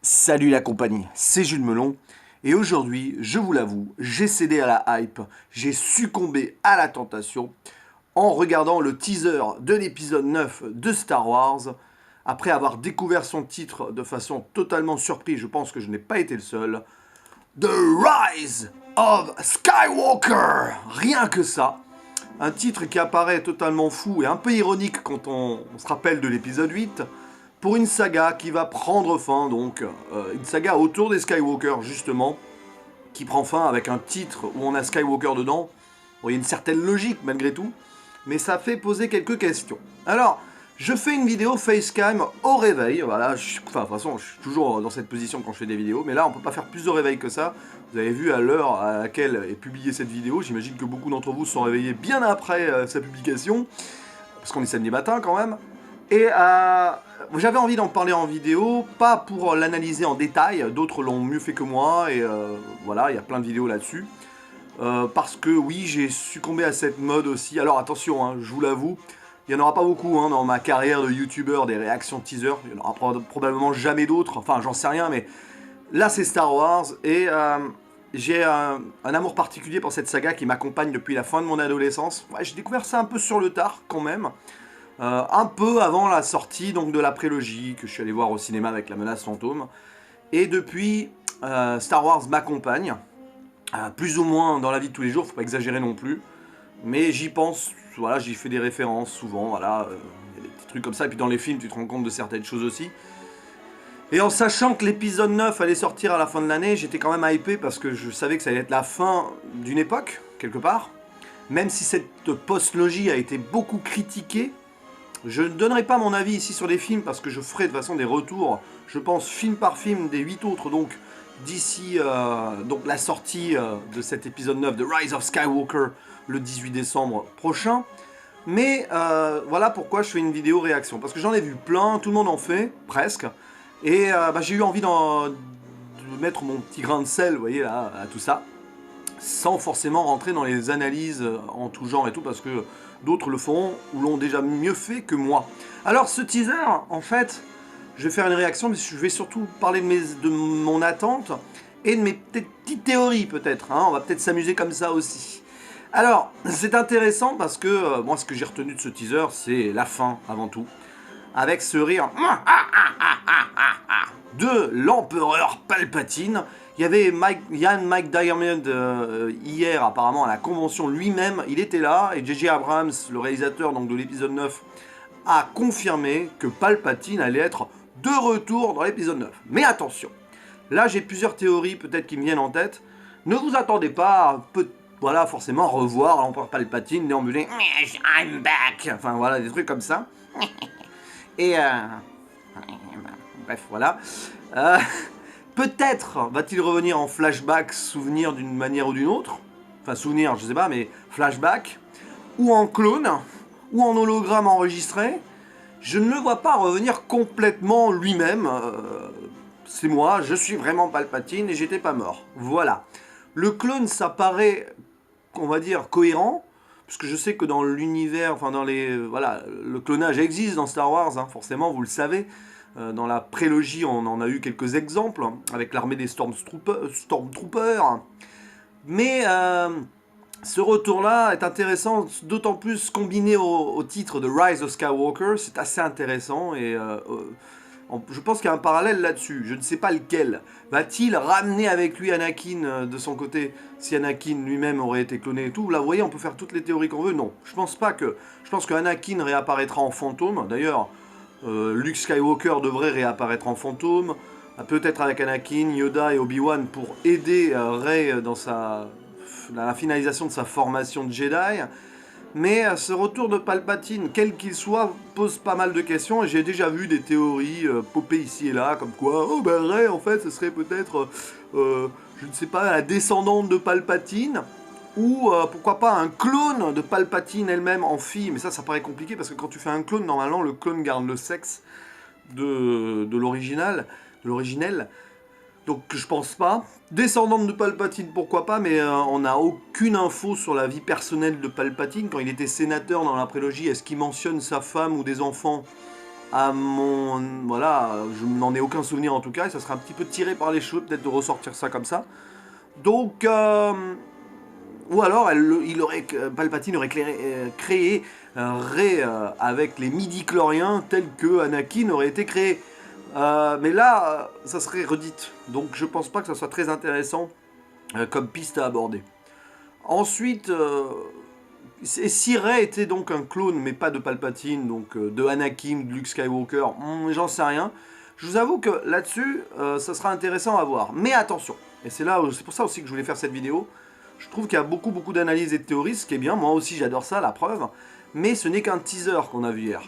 Salut la compagnie, c'est Jules Melon, et aujourd'hui, je vous l'avoue, j'ai cédé à la hype, j'ai succombé à la tentation en regardant le teaser de l'épisode 9 de Star Wars. Après avoir découvert son titre de façon totalement surprise, je pense que je n'ai pas été le seul. The Rise of Skywalker. Rien que ça. Un titre qui apparaît totalement fou et un peu ironique quand on se rappelle de l'épisode 8. Pour une saga qui va prendre fin, donc une saga autour des Skywalker justement, qui prend fin avec un titre où on a Skywalker dedans. Bon, il y a une certaine logique malgré tout, mais ça fait poser quelques questions. Alors, je fais une vidéo facecam au réveil, voilà, de toute façon, je suis toujours dans cette position quand je fais des vidéos, mais là, on peut pas faire plus de réveil que ça. Vous avez vu à l'heure à laquelle est publiée cette vidéo, j'imagine que beaucoup d'entre vous se sont réveillés bien après sa publication, parce qu'on est samedi matin quand même. Et j'avais envie d'en parler en vidéo, pas pour l'analyser en détail, d'autres l'ont mieux fait que moi, et voilà, il y a plein de vidéos là-dessus. Parce que oui, j'ai succombé à cette mode aussi. Alors attention, hein, je vous l'avoue, il n'y en aura pas beaucoup hein, dans ma carrière de youtubeur, des réactions teaser. Il n'y en aura probablement jamais d'autres, enfin j'en sais rien, mais là c'est Star Wars, et j'ai un amour particulier pour cette saga qui m'accompagne depuis la fin de mon adolescence. Ouais, j'ai découvert ça un peu sur le tard quand même. Un peu avant la sortie donc, de la prélogie que je suis allé voir au cinéma avec La Menace Fantôme. Et depuis, Star Wars m'accompagne, plus ou moins dans la vie de tous les jours, faut pas exagérer non plus. Mais j'y pense, voilà, j'y fais des références souvent, voilà, y a des petits trucs comme ça. Et puis dans les films, tu te rends compte de certaines choses aussi. Et en sachant que l'épisode 9 allait sortir à la fin de l'année, j'étais quand même hypé parce que je savais que ça allait être la fin d'une époque, quelque part. Même si cette post-logie a été beaucoup critiquée, je ne donnerai pas mon avis ici sur les films parce que je ferai de toute façon des retours, je pense film par film des 8 autres, donc d'ici donc la sortie de cet épisode 9 de Rise of Skywalker le 18 décembre prochain. Mais voilà pourquoi je fais une vidéo réaction, parce que j'en ai vu plein, tout le monde en fait, presque, et j'ai eu envie de mettre mon petit grain de sel, vous voyez là, à tout ça, sans forcément rentrer dans les analyses en tout genre et tout, parce que d'autres le font ou l'ont déjà mieux fait que moi. Alors ce teaser, en fait, je vais faire une réaction, mais je vais surtout parler de mon attente et de mes petites théories peut-être. Hein. On va peut-être s'amuser comme ça aussi. Alors, c'est intéressant parce que moi, ce que j'ai retenu de ce teaser, c'est la fin avant tout. Avec ce rire de l'empereur Palpatine. Il y avait Mike Diamond hier apparemment à la convention lui-même, il était là, et J.J. Abrams, le réalisateur donc, de l'épisode 9, a confirmé que Palpatine allait être de retour dans l'épisode 9. Mais attention, là j'ai plusieurs théories peut-être qui me viennent en tête. Ne vous attendez pas à voilà, forcément revoir l'empereur Palpatine déambuler « I'm back !» Enfin voilà, des trucs comme ça. Et bref, voilà. Peut-être va-t-il revenir en flashback, souvenir d'une manière ou d'une autre. Enfin, souvenir, je sais pas, mais flashback. Ou en clone, ou en hologramme enregistré. Je ne le vois pas revenir complètement lui-même. C'est moi, je suis vraiment Palpatine et j'étais pas mort. Voilà. Le clone, ça paraît, on va dire, cohérent. Puisque je sais que dans l'univers, enfin dans les... voilà, le clonage existe dans Star Wars, hein, forcément, vous le savez. Dans la prélogie, on en a eu quelques exemples, hein, avec l'armée des Stormtroopers. Mais ce retour-là est intéressant, d'autant plus combiné au titre de Rise of Skywalker, c'est assez intéressant, et je pense qu'il y a un parallèle là-dessus, je ne sais pas lequel. Va-t-il ramener avec lui Anakin de son côté, si Anakin lui-même aurait été cloné et tout? Là, vous voyez, on peut faire toutes les théories qu'on veut. Non, je pense pas que... Je pense que Anakin réapparaîtra en fantôme. D'ailleurs, Luke Skywalker devrait réapparaître en fantôme. Peut-être avec Anakin, Yoda et Obi-Wan pour aider Rey dans la finalisation de sa formation de Jedi. Mais ce retour de Palpatine, quel qu'il soit, pose pas mal de questions, et j'ai déjà vu des théories popper ici et là, comme quoi, oh ben Rey, en fait, ce serait peut-être, je ne sais pas, la descendante de Palpatine, ou pourquoi pas un clone de Palpatine elle-même en fille, mais ça paraît compliqué, parce que quand tu fais un clone, normalement, le clone garde le sexe de l'original, de l'originel. Donc je pense pas. Descendante de Palpatine, pourquoi pas, mais on n'a aucune info sur la vie personnelle de Palpatine. Quand il était sénateur dans la prélogie, est-ce qu'il mentionne sa femme ou des enfants? à mon... Voilà, je n'en ai aucun souvenir en tout cas, et ça serait un petit peu tiré par les cheveux peut-être de ressortir ça comme ça. Donc, ou alors Palpatine aurait créé Rey avec les midi-chloriens tels que Anakin aurait été créé. Mais là, ça serait redite, donc je pense pas que ça soit très intéressant comme piste à aborder. Ensuite, et si Rey était donc un clone, mais pas de Palpatine, donc de Anakin, de Luke Skywalker, j'en sais rien. Je vous avoue que là-dessus, ça sera intéressant à voir. Mais attention, et c'est pour ça aussi que je voulais faire cette vidéo. Je trouve qu'il y a beaucoup d'analyses et de théories, ce qui est bien. Moi aussi, j'adore ça, la preuve. Mais ce n'est qu'un teaser qu'on a vu hier.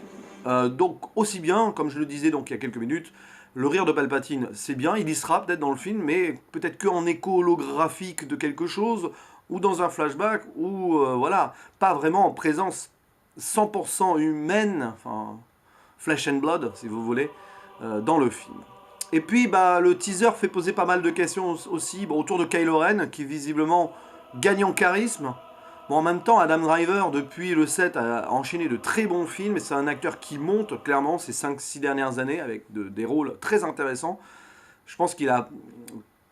Donc aussi bien, comme je le disais donc il y a quelques minutes, le rire de Palpatine, c'est bien, il y sera peut-être dans le film, mais peut-être qu'en écho holographique de quelque chose, ou dans un flashback, ou voilà, pas vraiment en présence 100% humaine, enfin, flesh and blood, si vous voulez, dans le film. Et puis, bah, le teaser fait poser pas mal de questions aussi autour de Kylo Ren, qui visiblement gagne en charisme. Bon, en même temps, Adam Driver, depuis le 7, a enchaîné de très bons films, et c'est un acteur qui monte, clairement, ces 5-6 dernières années, avec des rôles très intéressants. Je pense que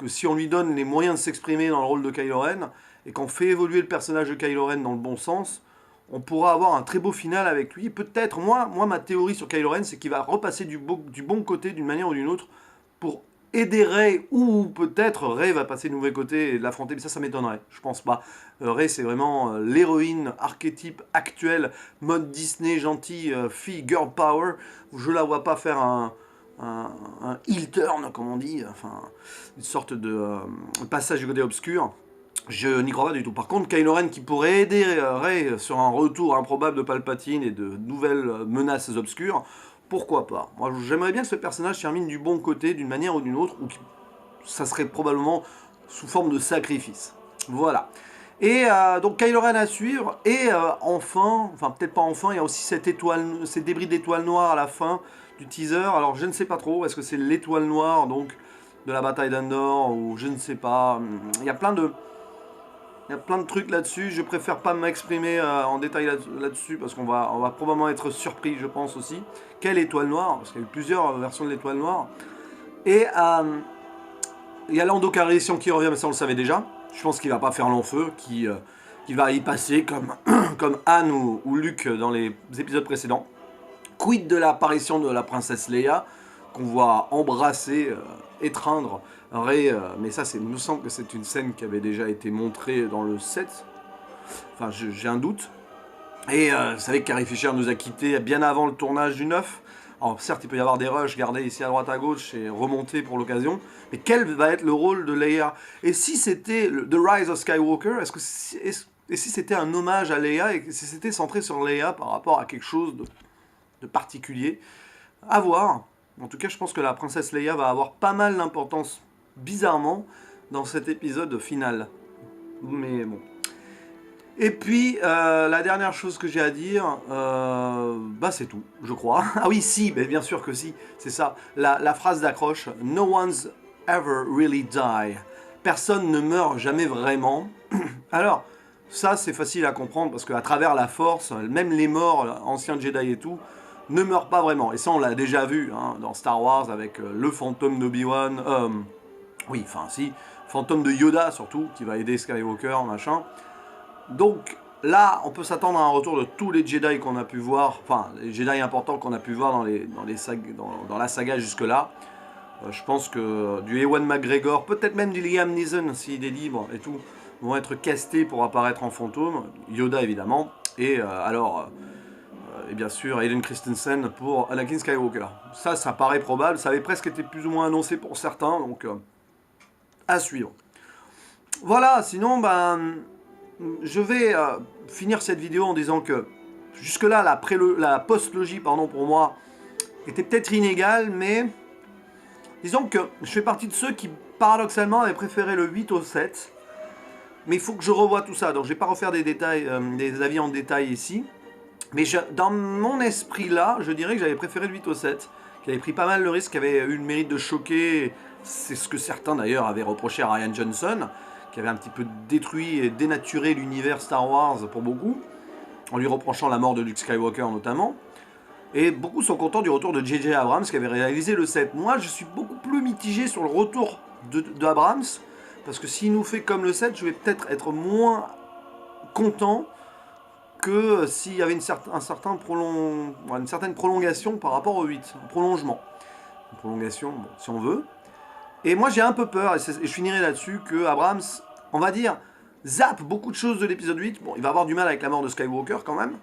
si on lui donne les moyens de s'exprimer dans le rôle de Kylo Ren, et qu'on fait évoluer le personnage de Kylo Ren dans le bon sens, on pourra avoir un très beau final avec lui. Peut-être, moi ma théorie sur Kylo Ren, c'est qu'il va repasser du bon côté d'une manière ou d'une autre, pour aider Rey, ou peut-être Rey va passer du mauvais côté et l'affronter, mais ça m'étonnerait, je pense pas. Rey, c'est vraiment l'héroïne archétype actuelle, mode Disney, gentille, fille, girl power. Je la vois pas faire un heel turn, comme on dit, enfin, une sorte de passage du côté obscur. Je n'y crois pas du tout. Par contre, Kylo Ren qui pourrait aider Rey sur un retour improbable de Palpatine et de nouvelles menaces obscures, pourquoi pas. Moi, j'aimerais bien que ce personnage termine du bon côté, d'une manière ou d'une autre, ou ça serait probablement sous forme de sacrifice. Voilà. Et donc Kylo Ren à suivre, et enfin peut-être pas enfin, il y a aussi ces débris d'étoiles noires à la fin du teaser. Alors je ne sais pas trop, est-ce que c'est l'étoile noire donc de la bataille d'Endor, ou je ne sais pas. Il y a plein de trucs là-dessus, je préfère pas m'exprimer en détail là-dessus, parce qu'on va probablement être surpris, je pense aussi. Quelle étoile noire? Parce qu'il y a eu plusieurs versions de l'étoile noire. Et il y a Lando Calrissian qui revient, mais ça on le savait déjà. Je pense qu'il va pas faire long feu, qu'il va y passer comme Anne ou Luke dans les épisodes précédents. Quid de l'apparition de la princesse Leia, qu'on voit embrasser, étreindre Rey, mais ça, il me semble que c'est une scène qui avait déjà été montrée dans le 7. Enfin, j'ai un doute. Et vous savez que Carrie Fisher nous a quittés bien avant le tournage du 9. Alors certes, il peut y avoir des rushs gardés ici à droite à gauche et remontés pour l'occasion, mais quel va être le rôle de Leia? Et si c'était The Rise of Skywalker, et si c'était un hommage à Leia, et si c'était centré sur Leia par rapport à quelque chose de particulier? À voir. En tout cas, je pense que la princesse Leia va avoir pas mal d'importance, bizarrement, dans cet épisode final. Mais bon. Et puis, la dernière chose que j'ai à dire, bah c'est tout, je crois. Ah oui, si, mais bien sûr que si, c'est ça. La phrase d'accroche, « No one's ever really die ». Personne ne meurt jamais vraiment. Alors, ça c'est facile à comprendre, parce qu'à travers la Force, même les morts, anciens Jedi et tout, ne meurent pas vraiment. Et ça, on l'a déjà vu dans Star Wars, avec le fantôme d'Obi-Wan. Oui, enfin si, fantôme de Yoda surtout, qui va aider Skywalker, machin. Donc là, on peut s'attendre à un retour de tous les Jedi qu'on a pu voir, enfin les Jedi importants qu'on a pu voir dans la saga jusque-là. Je pense que du Ewan McGregor, peut-être même du Liam Neeson s'il est libre et tout, vont être castés pour apparaître en fantôme. Yoda évidemment, et et bien sûr Hayden Christensen pour Anakin Skywalker. Ça paraît probable, ça avait presque été plus ou moins annoncé pour certains, donc à suivre. Voilà, sinon je vais finir cette vidéo en disant que jusque-là, la post-logie, pour moi, était peut-être inégale, mais disons que je fais partie de ceux qui, paradoxalement, avaient préféré le 8 au 7. Mais il faut que je revoie tout ça, donc je ne vais pas refaire des avis en détail ici. Mais dans mon esprit là, je dirais que j'avais préféré le 8 au 7, qui avait pris pas mal le risque, qui avait eu le mérite de choquer. C'est ce que certains d'ailleurs avaient reproché à Rian Johnson, qui avait un petit peu détruit et dénaturé l'univers Star Wars pour beaucoup, en lui reprochant la mort de Luke Skywalker notamment. Et beaucoup sont contents du retour de J.J. Abrams qui avait réalisé le 7. Moi, je suis beaucoup plus mitigé sur le retour de Abrams, parce que s'il nous fait comme le 7, je vais peut-être être moins content que s'il y avait une certaine prolongation par rapport au 8, un prolongement. Une prolongation, bon, si on veut. Et moi j'ai un peu peur, et je finirai là-dessus, que Abrams, on va dire, zappe beaucoup de choses de l'épisode 8. Bon, il va avoir du mal avec la mort de Skywalker quand même.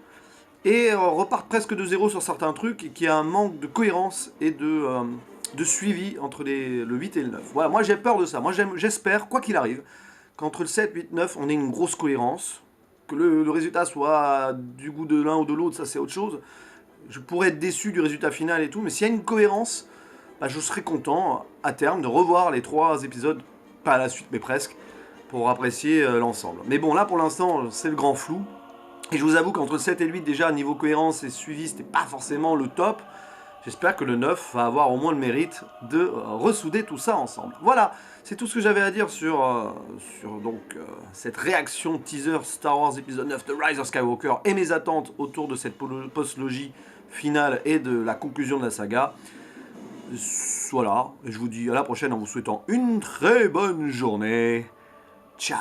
Et repart presque de zéro sur certains trucs, et qu'il y a un manque de cohérence et de suivi entre le 8 et le 9. Voilà, moi j'ai peur de ça. Moi j'espère, quoi qu'il arrive, qu'entre le 7, 8, 9, on ait une grosse cohérence. Que le résultat soit du goût de l'un ou de l'autre, ça c'est autre chose. Je pourrais être déçu du résultat final et tout, mais s'il y a une cohérence, bah, je serais content à terme de revoir les 3 épisodes, pas à la suite mais presque, pour apprécier l'ensemble. Mais bon, là pour l'instant c'est le grand flou. Et je vous avoue qu'entre le 7 et le 8, déjà niveau cohérence et suivi, c'était pas forcément le top. J'espère que le 9 va avoir au moins le mérite de ressouder tout ça ensemble. Voilà, c'est tout ce que j'avais à dire sur cette réaction teaser Star Wars épisode 9 de Rise of Skywalker et mes attentes autour de cette post-logie finale et de la conclusion de la saga. Voilà, et je vous dis à la prochaine en vous souhaitant une très bonne journée. Ciao.